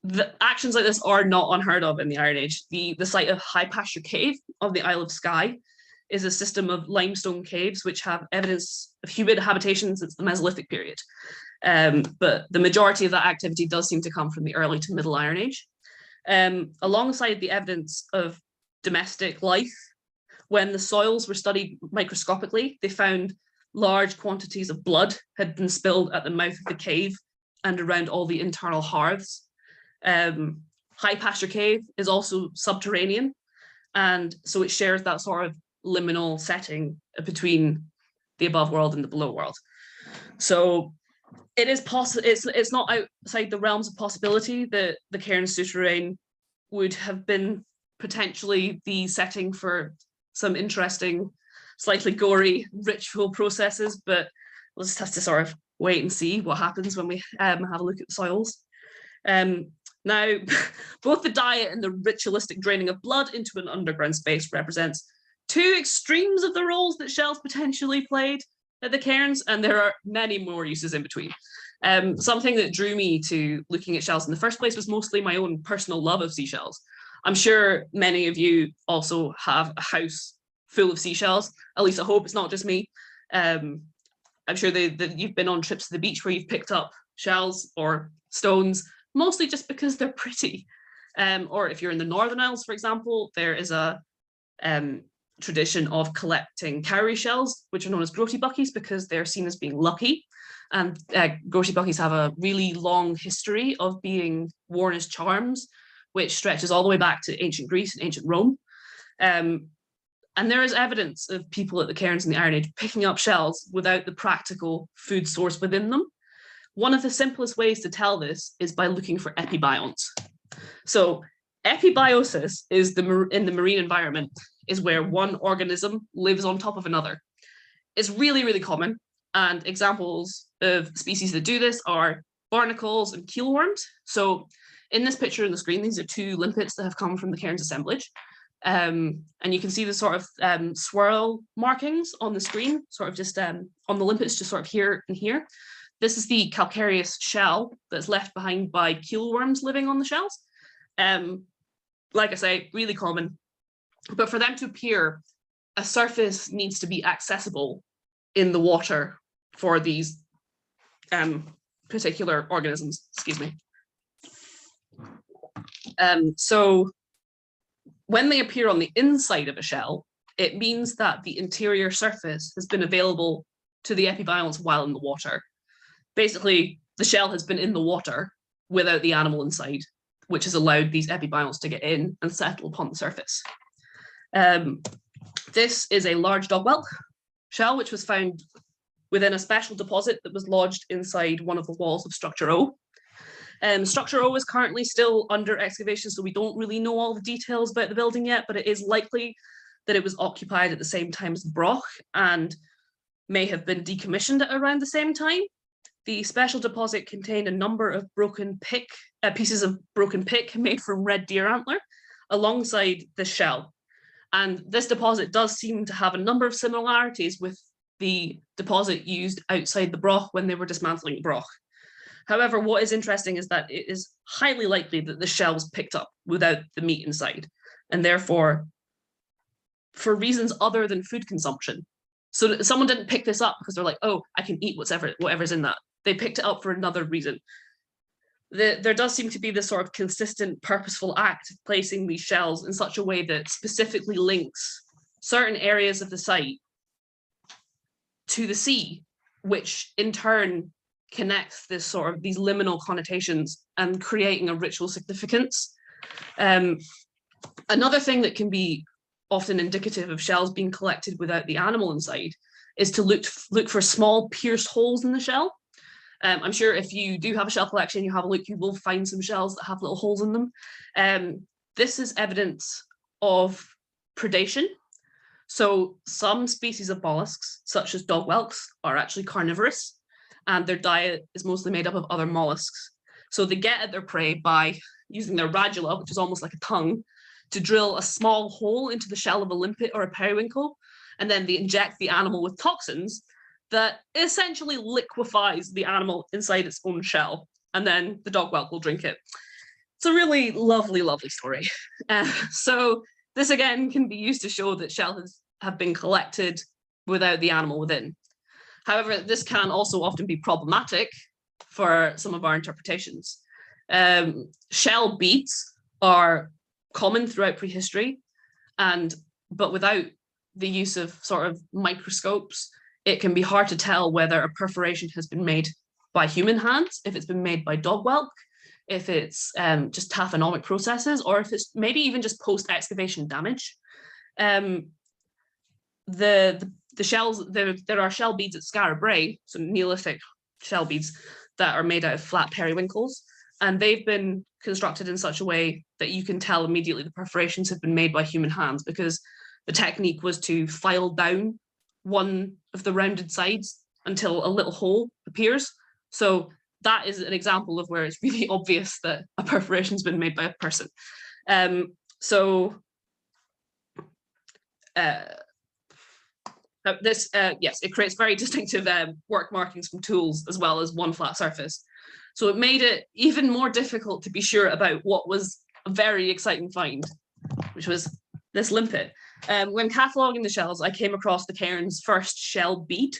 the actions like this are not unheard of in the Iron Age. The site of High Pasture Cave of the Isle of Skye is a system of limestone caves which have evidence of human habitation since the Mesolithic period. But the majority of that activity does seem to come from the early to middle Iron Age. Alongside the evidence of domestic life, when the soils were studied microscopically, they found large quantities of blood had been spilled at the mouth of the cave and around all the internal hearths. High Pasture Cave is also subterranean, and so it shares that sort of liminal setting between the above world and the below world. So it is possible. It's not outside the realms of possibility that the Cairns souterrain would have been potentially the setting for some interesting, slightly gory ritual processes, but we'll just have to sort of wait and see what happens when we have a look at the soils. Now, both the diet and the ritualistic draining of blood into an underground space represents two extremes of the roles that shells potentially played at the cairns, and there are many more uses in between. Something that drew me to looking at shells in the first place was mostly my own personal love of seashells. I'm sure many of you also have a house full of seashells. At least I hope it's not just me. I'm sure that you've been on trips to the beach where you've picked up shells or stones, mostly just because they're pretty. Or if you're in the Northern Isles, for example, there is a tradition of collecting cowrie shells, which are known as Brochtoberfest, because they're seen as being lucky. And Brochtoberfest have a really long history of being worn as charms, which stretches all the way back to ancient Greece and ancient Rome. And there is evidence of people at the cairns in the Iron Age picking up shells without the practical food source within them. One of the simplest ways to tell this is by looking for epibionts. So epibiosis is in the marine environment is where one organism lives on top of another. It's really, really common. And examples of species that do this are barnacles and keel worms. So in this picture on the screen, these are two limpets that have come from the Cairns assemblage. And you can see the sort of swirl markings on the screen, sort of just on the limpets, just sort of here and here. This is the calcareous shell that's left behind by keel worms living on the shells. Like I say, really common. But for them to appear, a surface needs to be accessible in the water for these particular organisms, excuse me. So when they appear on the inside of a shell, it means that the interior surface has been available to the epibionts while in the water. Basically, the shell has been in the water without the animal inside, which has allowed these epibionts to get in and settle upon the surface. This is a large dog whelk shell, which was found within a special deposit that was lodged inside one of the walls of Structure O. Structure O is currently still under excavation, so we don't really know all the details about the building yet, but it is likely that it was occupied at the same time as the broch and may have been decommissioned at around the same time. The special deposit contained a number of pieces of broken pick made from red deer antler alongside the shell. And this deposit does seem to have a number of similarities with the deposit used outside the broch when they were dismantling the broch. However, what is interesting is that it is highly likely that the shell was picked up without the meat inside, and therefore for reasons other than food consumption. So someone didn't pick this up because they're like, oh, I can eat whatever's in that. They picked it up for another reason. There does seem to be this sort of consistent, purposeful act of placing these shells in such a way that specifically links certain areas of the site to the sea, which in turn connects this sort of these liminal connotations and creating a ritual significance. Another thing that can be often indicative of shells being collected without the animal inside is to look for small pierced holes in the shell. I'm sure if you do have a shell collection, you have a look, you will find some shells that have little holes in them. This is evidence of predation. So some species of mollusks, such as dog whelks, are actually carnivorous, and their diet is mostly made up of other mollusks. So they get at their prey by using their radula, which is almost like a tongue, to drill a small hole into the shell of a limpet or a periwinkle, and then they inject the animal with toxins that essentially liquefies the animal inside its own shell, and then the dog whelk will drink it. It's a really lovely, lovely story. So this again can be used to show that shells have been collected without the animal within. However, this can also often be problematic for some of our interpretations. Shell beads are common throughout prehistory, but without the use of sort of microscopes, it can be hard to tell whether a perforation has been made by human hands, if it's been made by dog whelk, if it's just taphonomic processes, or if it's maybe even just post-excavation damage. The shells, there are shell beads at Skara Brae, so Neolithic shell beads that are made out of flat periwinkles, and they've been constructed in such a way that you can tell immediately the perforations have been made by human hands, because the technique was to file down one of the rounded sides until a little hole appears. So that is an example of where it's really obvious that a perforation's been made by a person. Yes, it creates very distinctive work markings from tools as well as one flat surface. So it made it even more difficult to be sure about what was a very exciting find, which was this limpet. When cataloguing the shells, I came across the Cairns' first shell bead.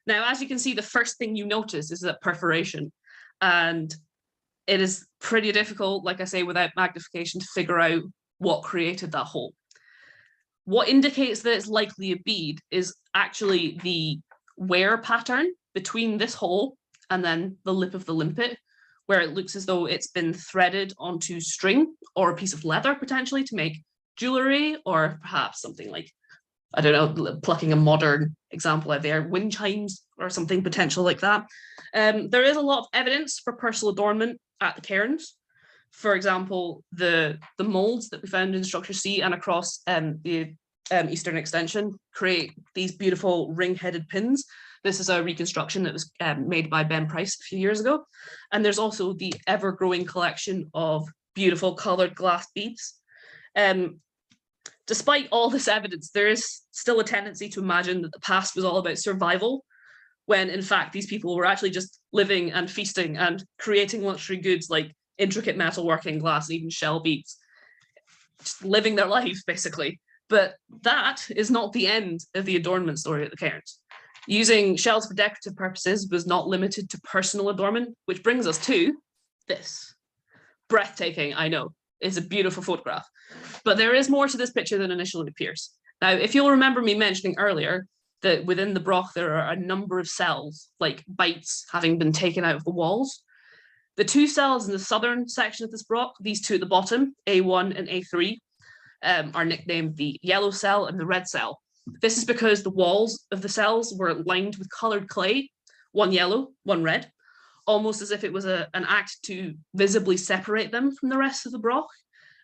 Now, as you can see, the first thing you notice is that perforation. And it is pretty difficult, like I say, without magnification to figure out what created that hole. What indicates that it's likely a bead is actually the wear pattern between this hole and then the lip of the limpet, where it looks as though it's been threaded onto string or a piece of leather potentially to make jewelry, or perhaps something like, I don't know, plucking a modern example out there, wind chimes or something potential like that. There is a lot of evidence for personal adornment at the Cairns. For example, the molds that we found in Structure C and across the eastern extension create these beautiful ring-headed pins. This is a reconstruction that was made by Ben Price a few years ago. And there's also the ever-growing collection of beautiful coloured glass beads. Despite all this evidence, there is still a tendency to imagine that the past was all about survival, when in fact these people were actually just living and feasting and creating luxury goods like intricate metalworking, glass, and even shell beads, just living their lives basically. But that is not the end of the adornment story at the Cairns. Using shells for decorative purposes was not limited to personal adornment, which brings us to this. Breathtaking, I know. It's a beautiful photograph. But there is more to this picture than initially appears. Now, if you'll remember me mentioning earlier that within the broch there are a number of cells, like bites, having been taken out of the walls. The two cells in the southern section of this broch, these two at the bottom, A1 and A3, are nicknamed the yellow cell and the red cell. This is because the walls of the cells were lined with coloured clay, one yellow, one red, almost as if it was an act to visibly separate them from the rest of the broch,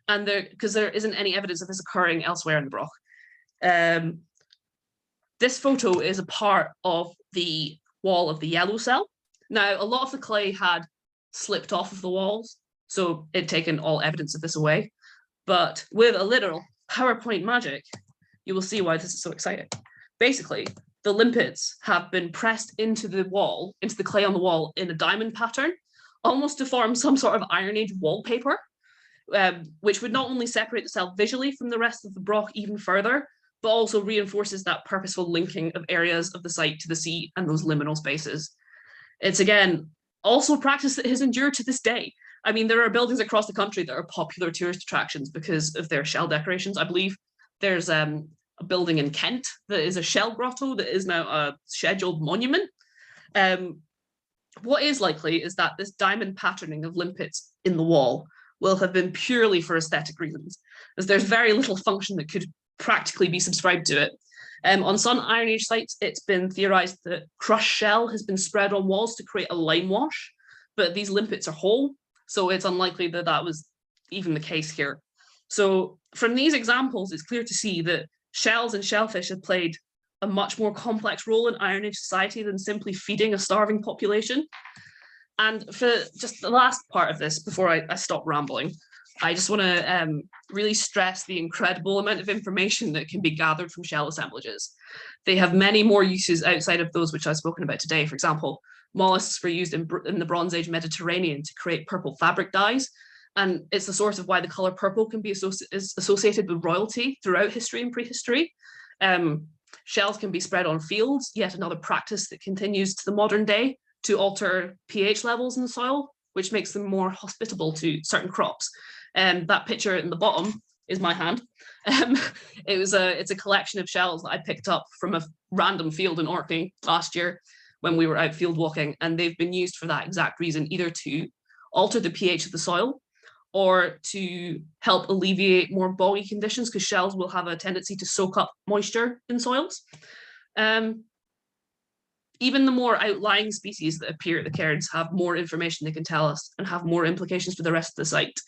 and because there isn't any evidence of this occurring elsewhere in the broch. This photo is a part of the wall of the yellow cell. Now, a lot of the clay had slipped off of the walls, so it'd taken all evidence of this away. But with a little PowerPoint magic, you will see why this is so exciting. Basically, the limpets have been pressed into the wall, into the clay on the wall in a diamond pattern, almost to form some sort of Iron Age wallpaper, which would not only separate the cell visually from the rest of the broch even further, but also reinforces that purposeful linking of areas of the site to the sea and those liminal spaces. It's, again, also a practice that has endured to this day. I mean, there are buildings across the country that are popular tourist attractions because of their shell decorations. I believe there's a building in Kent that is a shell grotto that is now a scheduled monument. What is likely is that this diamond patterning of limpets in the wall will have been purely for aesthetic reasons, as there's very little function that could practically be subscribed to it. On some Iron Age sites, it's been theorized that crushed shell has been spread on walls to create a lime wash, but these limpets are whole, so it's unlikely that that was even the case here. So from these examples, it's clear to see that shells and shellfish have played a much more complex role in Iron Age society than simply feeding a starving population. And for just the last part of this, before I stop rambling, I just want to really stress the incredible amount of information that can be gathered from shell assemblages. They have many more uses outside of those which I've spoken about today. For example, mollusks were used in the Bronze Age Mediterranean to create purple fabric dyes, and it's the source of why the colour purple can be associated with royalty throughout history and prehistory. Shells can be spread on fields, yet another practice that continues to the modern day to alter pH levels in the soil, which makes them more hospitable to certain crops. That picture in the bottom is my hand. It's a collection of shells that I picked up from a random field in Orkney last year when we were out field walking, and they've been used for that exact reason, either to alter the pH of the soil or to help alleviate more boggy conditions, because shells will have a tendency to soak up moisture in soils. Even the more outlying species that appear at the Cairns have more information they can tell us and have more implications for the rest of the site.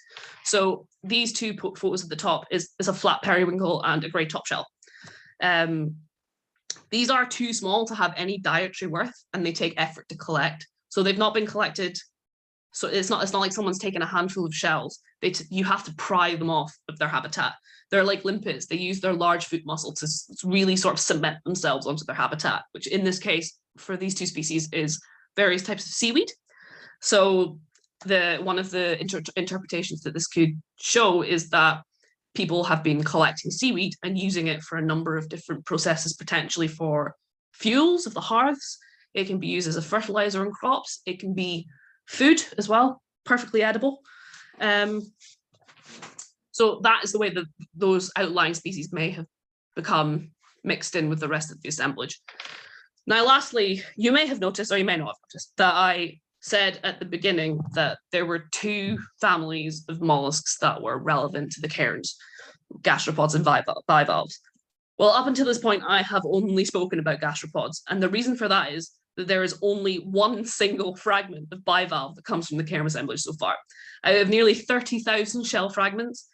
So these two photos at the top is a flat periwinkle and a grey top shell. These are too small to have any dietary worth, and they take effort to collect, So they've not been collected. So it's not like someone's taken a handful of shells. You have to pry them off of their habitat. They're like limpets. They use their large foot muscle to really sort of cement themselves onto their habitat, which in this case, for these two species, is various types of seaweed. So one of the interpretations that this could show is that people have been collecting seaweed and using it for a number of different processes, potentially for fuels of the hearths. It can be used as a fertilizer in crops. It can be food as well, perfectly edible. So that is the way that those outlying species may have become mixed in with the rest of the assemblage. Now, lastly, you may have noticed, or you may not have noticed, that I said at the beginning that there were two families of mollusks that were relevant to the Cairns, gastropods and bivalves. Well, up until this point, I have only spoken about gastropods, and the reason for that is that there is only one single fragment of bivalve that comes from the Cairns assemblage so far. Out of nearly 30,000 shell fragments,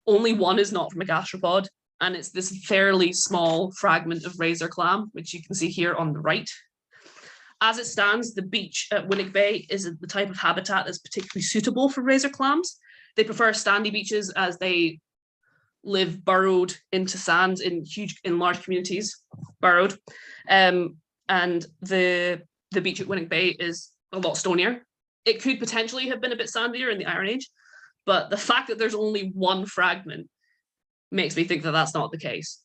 only one is not from a gastropod, and it's this fairly small fragment of razor clam, which you can see here on the right. As it stands, the beach at Winnick Bay is the type of habitat that's particularly suitable for razor clams. They prefer sandy beaches as they live burrowed into sand in large communities, burrowed. And the beach at Winnick Bay is a lot stonier. It could potentially have been a bit sandier in the Iron Age, but the fact that there's only one fragment makes me think that that's not the case.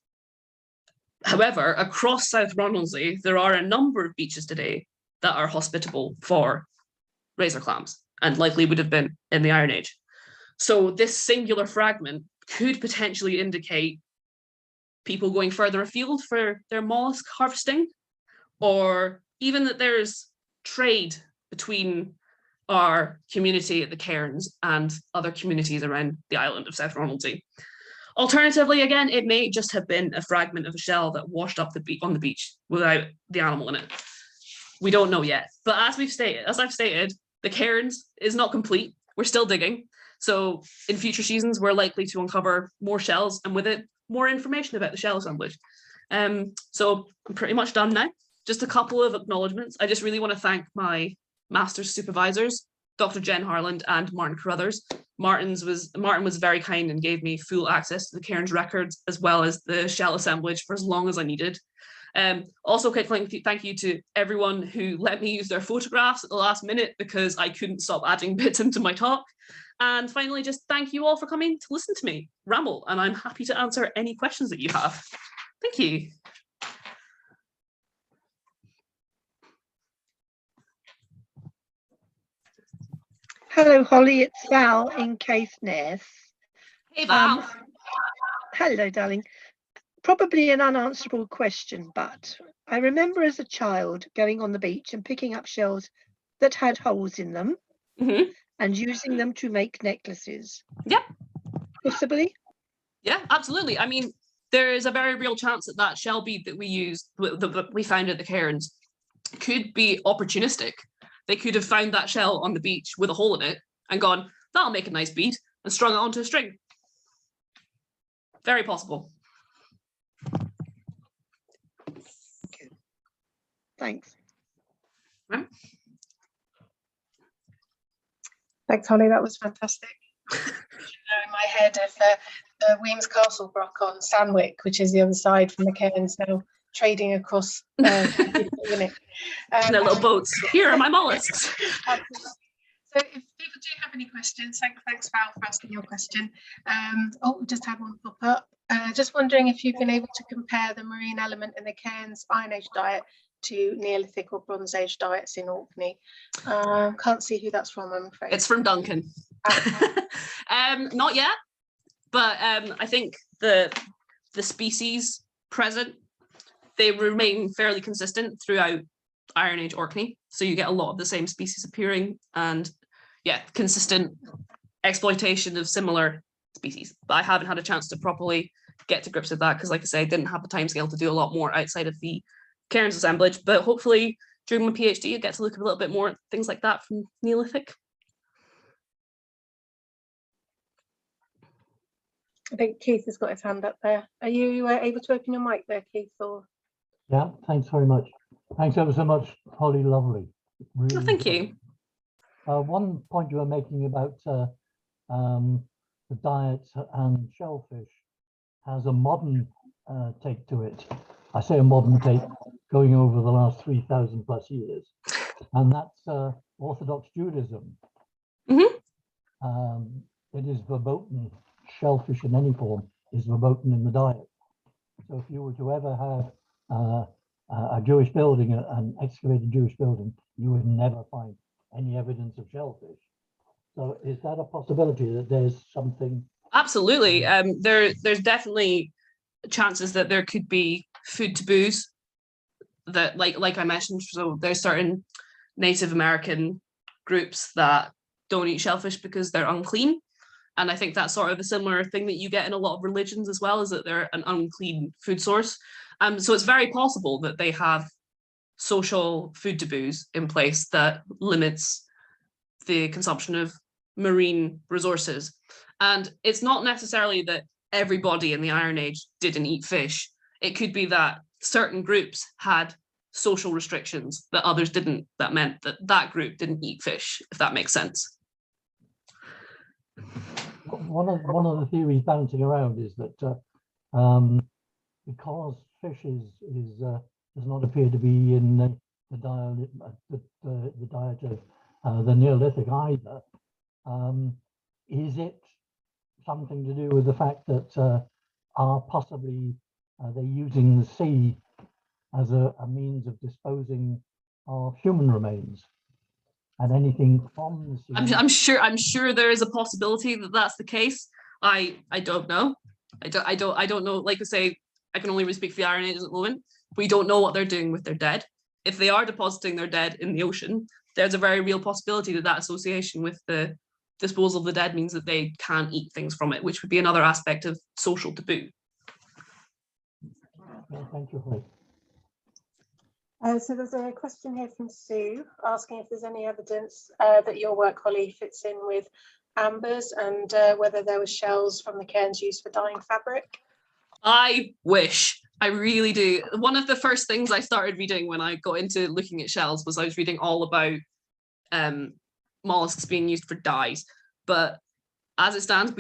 However, across South Ronaldsay, there are a number of beaches today that are hospitable for razor clams and likely would have been in the Iron Age. So this singular fragment could potentially indicate people going further afield for their mollusk harvesting, or even that there's trade between our community at the Cairns and other communities around the island of South Ronaldsay. Alternatively, again, it may just have been a fragment of a shell that washed up on the beach without the animal in it. We don't know yet. But as I've stated, the Cairns is not complete. We're still digging. So in future seasons, we're likely to uncover more shells and with it, more information about the shell assemblage. So I'm pretty much done now. Just a couple of acknowledgements. I just really want to thank my master's supervisors, Dr. Jen Harland and Martin Carruthers. Martin was very kind and gave me full access to the Cairns records as well as the shell assemblage for as long as I needed. Also, thank you to everyone who let me use their photographs at the last minute because I couldn't stop adding bits into my talk. And finally, just thank you all for coming to listen to me ramble, and I'm happy to answer any questions that you have. Thank you. Hello, Holly, it's Val in Caithness. Hey, Val. Hello, darling. Probably an unanswerable question, but I remember as a child going on the beach and picking up shells that had holes in them and using them to make necklaces. Yep. Possibly? Yeah, absolutely. I mean, there is a very real chance that that shell bead that we used, that we found at the Cairns, could be opportunistic. They could have found that shell on the beach with a hole in it and gone, that'll make a nice bead, and strung it onto a string. Very possible. Okay. Thanks. Right. Thanks, Holly. That was fantastic. In my head of the Weems Castle broch on Sandwick, which is the other side from the Cairns, now trading across Munich. Their little boats. Here are my mollusks. So if people do have any questions, thanks Val for asking your question. We just had one pop up. Just wondering if you've been able to compare the marine element in the Cairns Iron Age diet to Neolithic or Bronze Age diets in Orkney. Can't see who that's from, I'm afraid. It's from Duncan. Not yet, but I think the species present, they remain fairly consistent throughout Iron Age Orkney. So you get a lot of the same species appearing and yeah, consistent exploitation of similar species. But I haven't had a chance to properly get to grips with that because like I say, I didn't have the timescale to do a lot more outside of the Cairns assemblage, but hopefully during my PhD, I get to look a little bit more at things like that from Neolithic. I think Keith has got his hand up there. Are you able to open your mic there, Keith? Or yeah, thanks very much. Thanks ever so much, Holly. Lovely. Really Well, thank good. you. One point you were making about the diet and shellfish has a modern take to it. I say a modern take going over the last 3,000 plus years, and that's Orthodox Judaism. It is verboten. Shellfish in any form is verboten in the diet. So if you were to ever have a Jewish building, an excavated Jewish building, you would never find any evidence of shellfish. So is that a possibility that there's something? Absolutely. There's definitely chances that there could be food taboos that, like I mentioned, so there's certain Native American groups that don't eat shellfish because they're unclean. And I think that's sort of a similar thing that you get in a lot of religions as well, is that they're an unclean food source. So it's very possible that they have social food taboos in place that limits the consumption of marine resources. And it's not necessarily that everybody in the Iron Age didn't eat fish. It could be that certain groups had social restrictions that others didn't, that meant that that group didn't eat fish, if that makes sense. One of the theories bouncing around is that because fish does not appear to be in the diet of the Neolithic either, is it something to do with the fact that are possibly they using the sea as a means of disposing of human remains? And anything from the sea. I'm sure there is a possibility that that's the case. I don't know. I don't know. Like I say, I can only really speak for the Iron Age at the moment. We don't know what they're doing with their dead. If they are depositing their dead in the ocean, there's a very real possibility that that association with the disposal of the dead means that they can't eat things from it, which would be another aspect of social taboo. Thank you. So there's a question here from Sue asking if there's any evidence that your work, Holly, fits in with ambers and whether there were shells from the cairns used for dyeing fabric. I wish. I really do. One of the first things I started reading when I got into looking at shells was I was reading all about mollusks being used for dyes. But as it stands,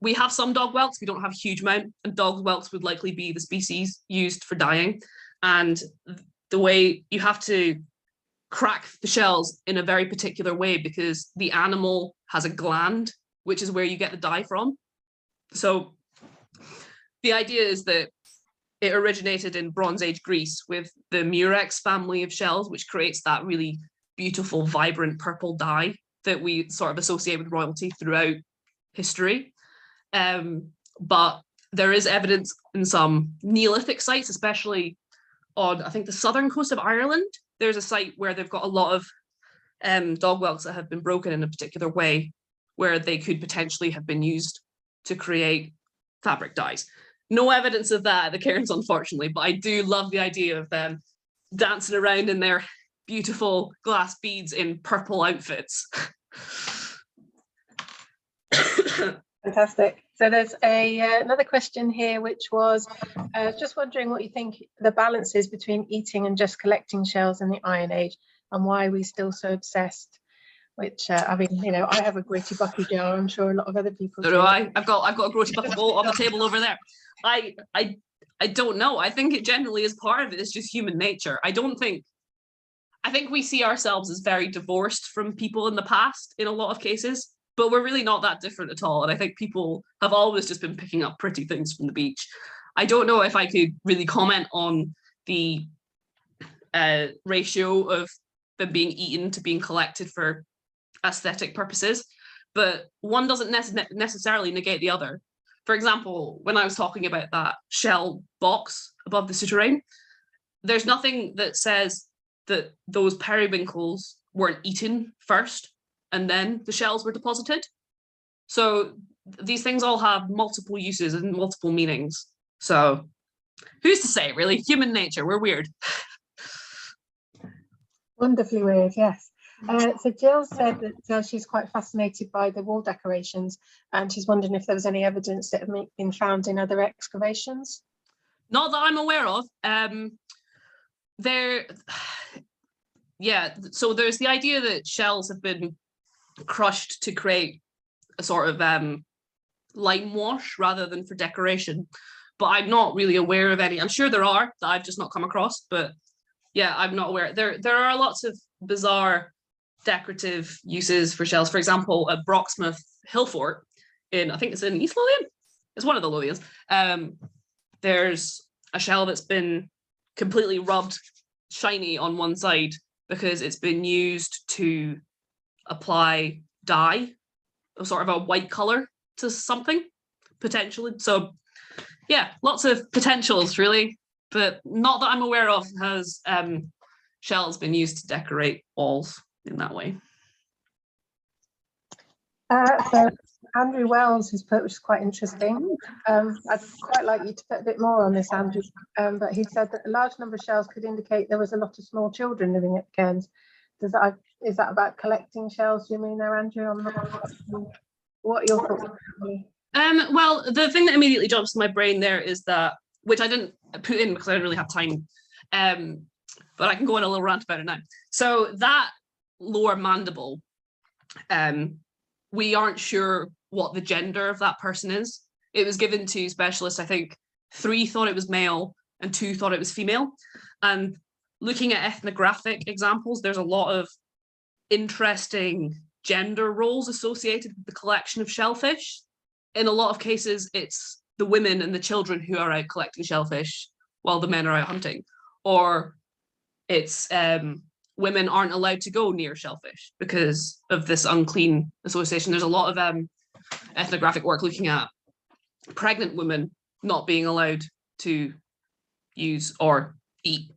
we have some dog whelks, we don't have a huge amount, and dog whelks would likely be the species used for dyeing. And the way you have to crack the shells in a very particular way because the animal has a gland, which is where you get the dye from. So the idea is that it originated in Bronze Age Greece with the Murex family of shells, which creates that really beautiful, vibrant purple dye that we sort of associate with royalty throughout history. But there is evidence in some Neolithic sites, especially on, I think, the southern coast of Ireland. There's a site where they've got a lot of dog whelks that have been broken in a particular way, where they could potentially have been used to create fabric dyes. No evidence of that at the cairns, unfortunately, but I do love the idea of them dancing around in their beautiful glass beads in purple outfits. Fantastic. So there's another question here, which was just wondering what you think the balance is between eating and just collecting shells in the Iron Age, and why are we still so obsessed? Which I mean, you know, I have a gritty bucky jar. I'm sure a lot of other people do. I've got a gritty bucky bowl on the table over there. I don't know. I think it generally is part of it. It's just human nature. I think we see ourselves as very divorced from people in the past in a lot of cases, but we're really not that different at all. And I think people have always just been picking up pretty things from the beach. I don't know if I could really comment on the ratio of them being eaten to being collected for aesthetic purposes, but one doesn't necessarily negate the other. For example, when I was talking about that shell box above the souterrain, there's nothing that says that those periwinkles weren't eaten first and then the shells were deposited. So these things all have multiple uses and multiple meanings. So who's to say, really? Human nature, we're weird. Wonderfully weird, yes. So Jill said that she's quite fascinated by the wall decorations, and she's wondering if there was any evidence that have been found in other excavations. Not that I'm aware of. yeah, so there's the idea that shells have been crushed to create a sort of lime wash rather than for decoration, but I'm not really aware of any. I'm sure there are that I've just not come across, but yeah, I'm not aware. There are lots of bizarre decorative uses for shells. For example, at Broxmouth Hill Fort I think it's in East Lothian. It's one of the Lothians. There's a shell that's been completely rubbed shiny on one side because it's been used to apply dye, sort of a white color to something, potentially. So yeah, lots of potentials really, but not that I'm aware of has shells been used to decorate walls in that way. So Andrew Wells has put, which is quite interesting. I'd quite like you to put a bit more on this, Andrew. But he said that a large number of shells could indicate there was a lot of small children living at Cairns. Is that about collecting shells? Do you mean there, Andrew? What are your thoughts? Well, the thing that immediately jumps to my brain there is that, which I didn't put in because I didn't really have time, but I can go on a little rant about it now. So that lower mandible, we aren't sure what the gender of that person is. It was given to specialists, I think 3 thought it was male and 2 thought it was female. And looking at ethnographic examples, there's a lot of interesting gender roles associated with the collection of shellfish. In a lot of cases, it's the women and the children who are out collecting shellfish while the men are out hunting. Or it's women aren't allowed to go near shellfish because of this unclean association. There's a lot of ethnographic work looking at pregnant women not being allowed to use or eat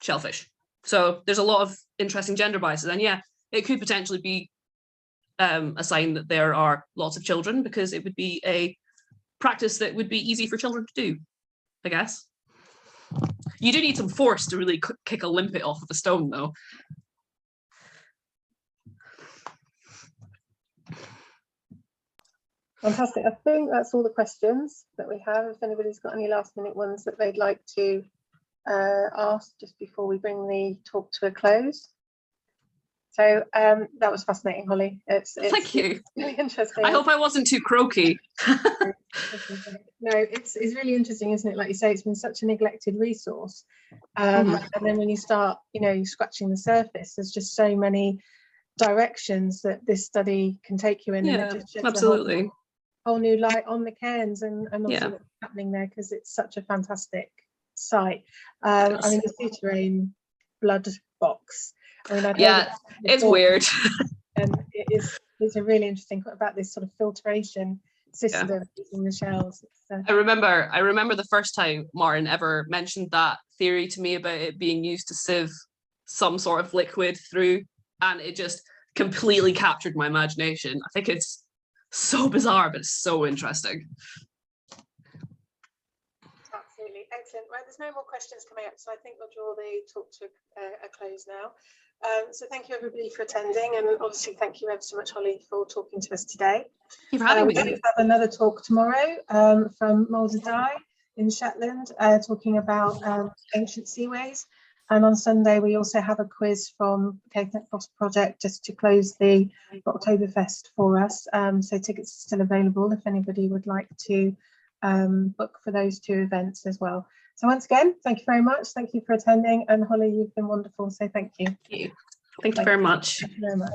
shellfish. So there's a lot of interesting gender biases. And yeah, it could potentially be a sign that there are lots of children, because it would be a practice that would be easy for children to do, I guess. You do need some force to really kick a limpet off of a stone, though. Fantastic. I think that's all the questions that we have. If anybody's got any last minute ones that they'd like to ask just before we bring the talk to a close. So that was fascinating, Holly. Thank you. Really interesting. I hope I wasn't too croaky. No, it's really interesting, isn't it? Like you say, it's been such a neglected resource. And then when you start, scratching the surface, there's just so many directions that this study can take you in. Yeah, and it just sheds absolutely. a whole new light on the Cairns and also what's happening there, because it's such a fantastic site. I mean, the Swartigill blood box. I mean, it's weird. And it's a really interesting about this sort of filtration system in the shells. I remember the first time Martin ever mentioned that theory to me about it being used to sieve some sort of liquid through, and it just completely captured my imagination. I think it's so bizarre, but it's so interesting. Absolutely. Excellent. Right, there's no more questions coming up, so I think we'll draw the talk to a close now. So thank you everybody for attending, and obviously thank you ever so much, Holly, for talking to us today. Thank you for having me. We have another talk tomorrow from Mollusc in Shetland, talking about ancient seaways. And on Sunday we also have a quiz from Cape Project just to close the Brochtoberfest for us. So tickets are still available if anybody would like to book for those 2 events as well. So once again, thank you very much. Thank you for attending. And Holly, you've been wonderful. So thank you. Thank you very much. Thank you very much.